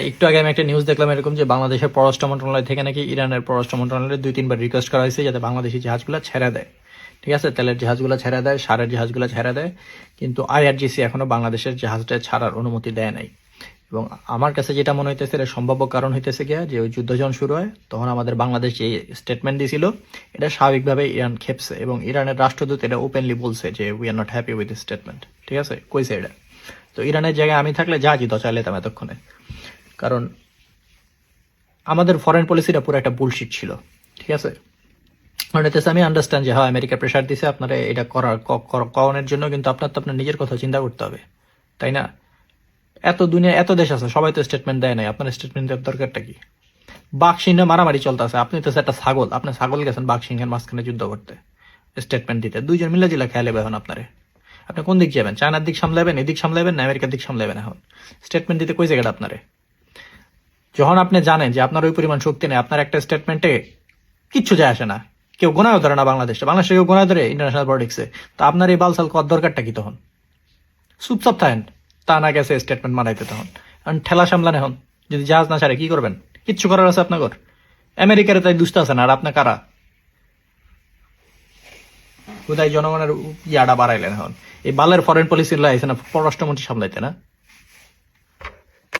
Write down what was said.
একটু আগে আমি একটা নিউজ দেখলাম এরকম যে বাংলাদেশের পররাষ্ট্র মন্ত্রণালয় থেকে নাকি ইরানের পররাষ্ট্র মন্ত্রণালয়ে 2-3 বার রিকোয়েস্ট করা হয়েছে যাতে বাংলাদেশি জাহাজগুলো ছেড়ে দেয়। ঠিক আছে, তেলের জাহাজগুলো ছেড়ে দেয়, সারের জাহাজগুলো ছেড়ে দেয়, কিন্তু আইআরজিসি এখনো বাংলাদেশের জাহাজটা ছাড়ার অনুমতি দেয় নাই। এবং আমার কাছে যেটা মনে হইতেছে এর সম্ভাব্য কারণ হইতেছে গিয়া যে ওই যুদ্ধ যখন শুরু হয় তখন আমাদের বাংলাদেশ যে স্টেটমেন্ট দিয়েছিল এটা স্বাভাবিকভাবে ইরান খেপছে, এবং ইরানের রাষ্ট্রদূত এটা ওপেনলি বলছে যে we are not happy with this statement. ঠিক আছে, কইছে এটা। তো ইরানের জায়গায় আমি থাকলে জাহাজই তো চাইলেতাম এতক্ষণে, কারণ আমাদের ফরেন পলিসিটা পুরো একটা বুলশিট ছিল। ঠিক আছে, মানে আমি আন্ডারস্ট্যান্ড যে হ্যাঁ আমেরিকা প্রেশার দিছে আপনারা এটা করানোর জন্য, কিন্তু আপনার তো আপনার নিজের কথা চিন্তা করতে হবে, তাই না? এত দুনিয়া এত দেশ আছে, সবাই তো স্টেটমেন্ট দেয় নাই, আপনার স্টেটমেন্ট দেওয়ার দরকারটা কি? বাঘ সিংহে মারামারি চলতেছে, আপনি তো একটা ছাগল, আপনি ছাগল গেছেন বাঘ সিংহের মাঝখানে যুদ্ধ করতে, স্টেটমেন্ট দিতে। দুইজন মিলে জিলা খেয়ালে এখন আপনারে, আপনি কোন দিক যাবেন? চায়নার দিক সামলাবেন, এদিক সামলাবেন না আমেরিকার দিক সামলাবেন? এখন স্টেটমেন্ট দিতে কই জায়গাটা আপনারে? যখন আপনি জানেন যে আপনার ওই পরিমাণ শক্তি নেই, আপনার একটা স্টেটমেন্টে কিচ্ছু যায় আসে না, কেউ গোনাও ধরে না বাংলাদেশে কেউ গোনা ধরে ইন্টারন্যাশনাল পলিটিক্সে, তো আপনার এই বালসাল কর দরকারটা কি তখন? চুপচাপ থাকেন, তা না গেছে স্টেটমেন্ট মারাইতে তখন। কারণ ঠেলা সামলান এখন, যদি জাহাজ না ছাড়ে কি করবেন? কিচ্ছু করার আছে আপনার? আমেরিকার তাই দুষ্ট আছে না, আর আপনার কারা? কোথায় জনগণের ইয়াটা বাড়াইলেন এখন? এই বালের ফরেন পলিসি লাইছে না পররাষ্ট্রমন্ত্রী সামলাইতে না?